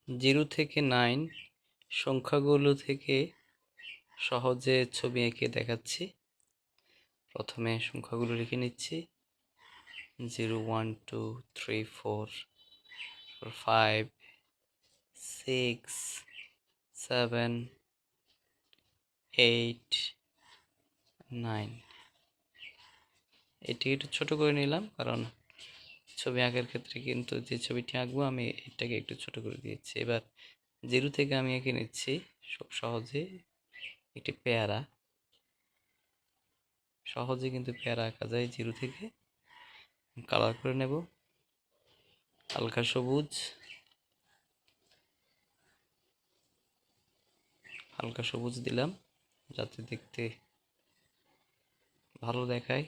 0 থেকে 9 সংখ্যাগুলো থেকে সহজে ছবি এঁকে দেখাচ্ছি। প্রথমে সংখ্যাগুলো লিখে নিচ্ছি। 0 1 2 3 4 5 6 7 8 9। এটি একটু ছোট করে নিলাম, কারণ ছবি আঁকার ক্ষেত্রে কিন্তু যে ছবিটি আঁকবো আমি এটাকে একটু ছোট করে দিয়েছি। এবার 0 থেকে আমি এঁকে নিচ্ছি খুব সহজে একটি পেয়ারা। সহজে কিন্তু পেয়ারা আঁকা যায় 0 থেকে। কালার করে নেব হালকা সবুজ, হালকা সবুজ দিলাম যাতে দেখতে ভালো দেখায়।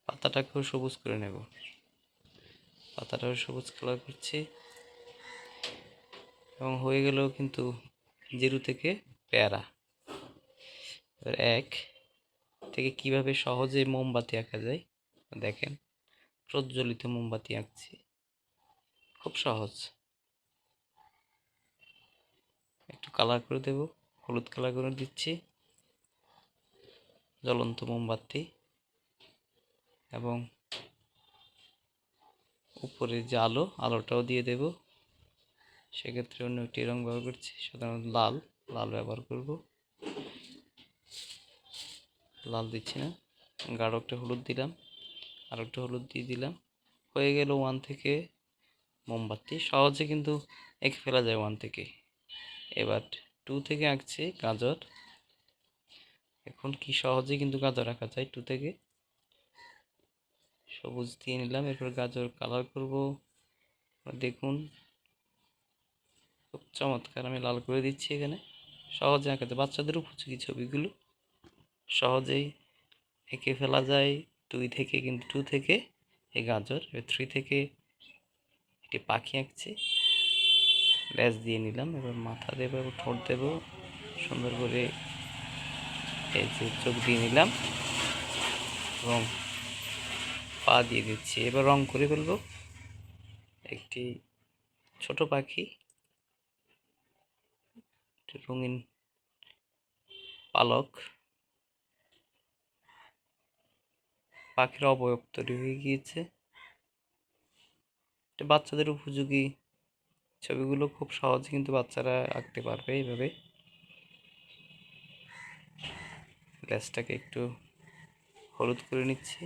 পাতাটাকেও সবুজ করে নেব, পাতাটাও সবুজ কালার করছি। এবং হয়ে গেল কিন্তু 0 থেকে পেয়ারা। এবার 1 থেকে কিভাবে সহজে মোমবাতি আঁকা যায় দেখেন। প্রজ্বলিত মোমবাতি আঁকছি, খুব সহজ। একটু কালার করে দেব, হলুদ কালার করে দিচ্ছি। জ্বলন্ত মোমবাতি এবং উপরে যে আলোটাও দিয়ে দেব। সেক্ষেত্রে অন্য একটি রং ব্যবহার করছি, সাধারণত লাল ব্যবহার করব। লাল দিচ্ছি না, গাঢ় একটা হলুদ দিলাম, আর একটা হলুদ দিয়ে দিলাম। হয়ে গেল 1 থেকে মোমবাতি। সহজে কিন্তু এঁকে ফেলা যায় 1 থেকে। এবার 2 থেকে আঁকছি গাজর। এখন কি সহজে কিন্তু গাজর আঁকা যায় 2 থেকে। সবুজ দিয়ে নিলাম, এরপর গাজর কালার করব। দেখুন খুব চমৎকার, আমি লাল করে দিচ্ছি এখানে। সহজে আঁকাতে বাচ্চাদের উপযোগী ছবিগুলো সহজেই এঁকে ফেলা যায় 2 থেকে। কিন্তু 2 থেকে এই গাজর। 3 থেকে একটি পাখি আঁকছি, লেজ দিয়ে নিলাম। এবার মাথা দেবো, ঠোঁট দেবো সুন্দর করে, এই যে চোখ দিয়ে নিলাম এবং পা দিয়ে দিচ্ছি। এবার রং করে ফেলবো। একটি ছোট পাখি, রঙিন পালক, পাখির অবয়ব তৈরি হয়ে গিয়েছে। এটা বাচ্চাদের উপযোগী ছবিগুলো খুব সহজে কিন্তু বাচ্চারা আঁকতে পারবে এইভাবে। লেজটাকে একটু হলুদ করে নিচ্ছি,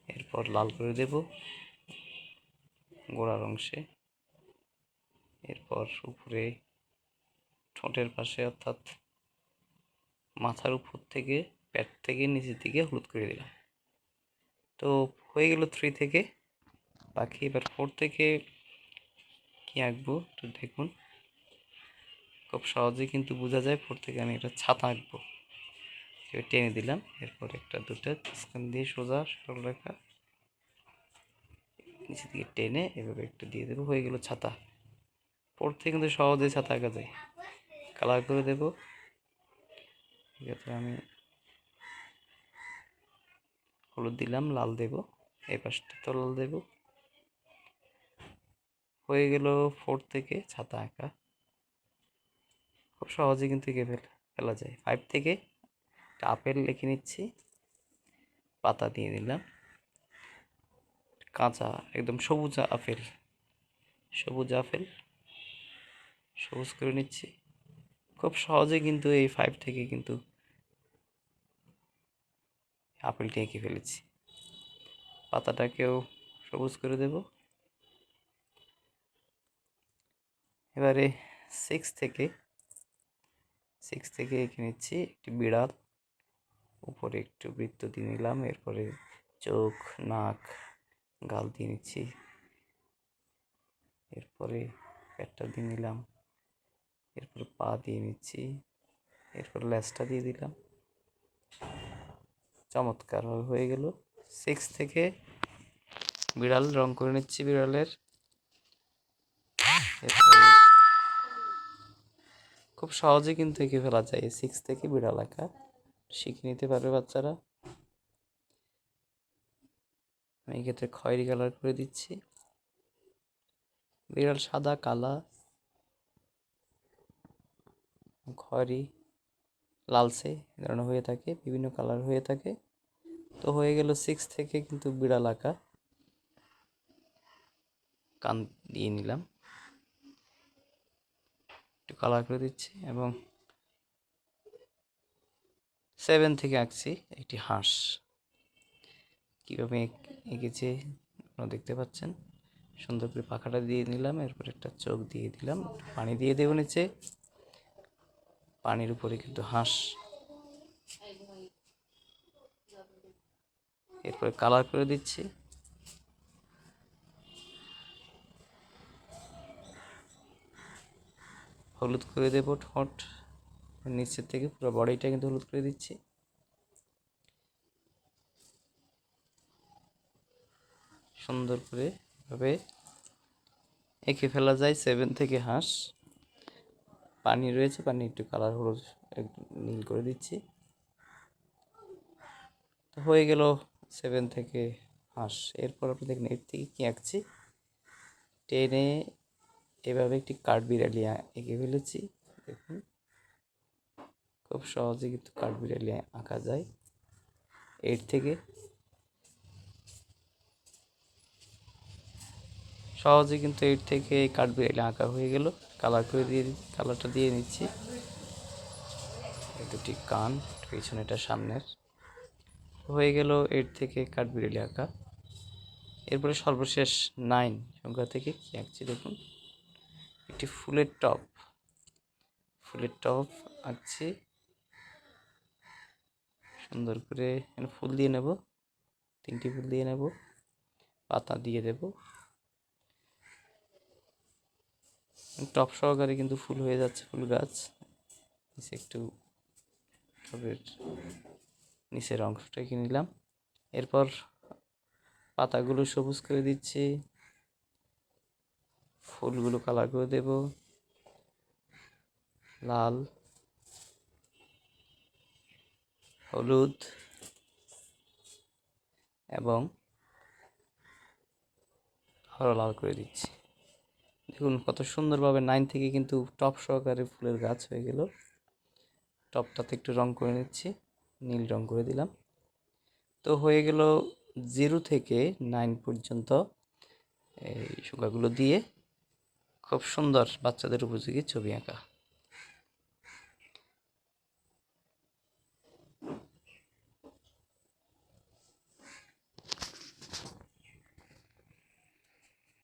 এরপর লাল করে দেব গোড়ার অংশে। এরপর উপরে ঠোঁটের পাশে, অর্থাৎ মাথার উপর থেকে, পেট থেকে নিচের দিকে হলুদ করে দিলাম। তো হয়ে গেল 3 থেকে পাখি। এবার 4 থেকে কি আঁকবো তো দেখুন, খুব সহজে কিন্তু বোঝা যায়। 4 থেকে আমি একটা ছাতা আঁকবো। টেনে দিলাম, এরপর একটা দুটো স্ক্যান দিয়ে সোজা সরল রেখা নিচে দিকে টেনে এভাবে একটু দিয়ে দেবো। হয়ে গেল ছাতা। 4 থেকে কিন্তু সহজে ছাতা আঁকা যায়। কালার করে দেব। এক্ষেত্রে আমি হলুদ দিলাম, লাল দেব, এই পাশটা তো লাল দেব। হয়ে গেল 4 থেকে ছাতা আঁকা। খুব সহজে কিন্তু এঁকে ফেলা যায়। 5 থেকে আপেল লিখে নিচ্ছি, পাতা দিয়ে দিলাম। কাঁচা একদম সবুজ আপেল, সবুজ আপেল সবুজ করে নিচ্ছি। খুব সহজে কিন্তু এই 5 থেকে কিন্তু আপেলটি এঁকে ফেলেছি। পাতাটাকেও সবুজ করে দেব। এবারে 6 থেকে এঁকে নিচ্ছি একটি বিড়াল। উপরে একটু বৃত্ত দিয়ে নিলাম, এরপরে চোখ, নাক, গাল দিয়ে নিচ্ছি। এরপরে পেটটা দিয়ে নিলাম, এরপরে পা দিয়ে নিচ্ছি, এরপর লেজটা দিয়ে দিলাম। চমৎকার হয়ে গেল। 6 থেকে বিড়াল রং করে নিচ্ছি বিড়ালের। খুব সহজে কিন্তু এঁকে ফেলা যায় 6 থেকে বিড়াল আঁকা, শিখে নিতে পারবে বাচ্চারা। আমি এক্ষেত্রে খয়েরি কালার করে দিচ্ছি। বিড়াল সাদা, কালা, খয়েরি, লালচে এ ধরনের হয়ে থাকে, বিভিন্ন কালার হয়ে থাকে। তো হয়ে গেল 6 থেকে কিন্তু বিড়াল আঁকা। কান দিয়ে নিলাম, একটু কালার করে দিচ্ছি এবং 7 থেকে আঁকছি একটি হাঁস। কীভাবে এঁকেছে আপনারা দেখতে পাচ্ছেন। সুন্দর করে পাখাটা দিয়ে নিলাম, এরপর একটা চোখ দিয়ে দিলাম, পানি দিয়ে দেবো নিচে। পানির উপরে কিন্তু হাঁস। এরপরে কালার করে দিচ্ছি। হলুদ করে দেবো ঠোঁট, নিচের থেকে পুরো বডিটা কিন্তু হলুদ করে দিচ্ছি। সুন্দর করে এভাবে এঁকে ফেলা যায় 7 থেকে হাঁস। পানি রয়েছে, পানি একটু কালার হলুদ নীল করে দিচ্ছি। তো হয়ে গেল 7 থেকে হাঁস। এরপর আপনি দেখুন এর থেকে কী আঁকছি। টেনে এভাবে একটি কাঠবিড়ালি এঁকে ফেলেছি। দেখুন খুব সহজে কিন্তু কাঠবিড়ালি আঁকা যায়। 8 থেকে সহজে কিন্তু 8 থেকে এই কাঠবিড়ালি আঁকা হয়ে গেল। কালারটা দিয়ে নিচ্ছি। দুটি কান, পিছনেটা সামনের। হয়ে গেল 8 থেকে কাঠবিড়ালি আঁকা। এরপরে সর্বশেষ 9 সংখ্যা থেকে কী আঁকছি দেখুন। একটি ফুলের টপ আঁকছি। সুন্দর করে ফুল দিয়ে নেব, 3টি ফুল দিয়ে নেব, পাতা দিয়ে দেব। টপ সহকারে কিন্তু ফুল হয়ে যাচ্ছে, ফুল গাছ। নিচে একটু টবের নিচের অংশটা কিনে নিলাম। এরপর পাতাগুলো সবুজ করে দিচ্ছি, ফুলগুলো কালার করে দেব, লাল, হলুদ এবং আরও লাল করে দিচ্ছি। দেখুন কত সুন্দরভাবে 9 থেকে কিন্তু টপ সহকারে ফুলের গাছ হয়ে গেল। টপটাতে একটু রং করে নিচ্ছি, নীল রং করে দিলাম। তো হয়ে গেল 0 থেকে 9 পর্যন্ত এই সংখ্যাগুলো দিয়ে খুব সুন্দর বাচ্চাদের উপযোগী ছবি আঁকা।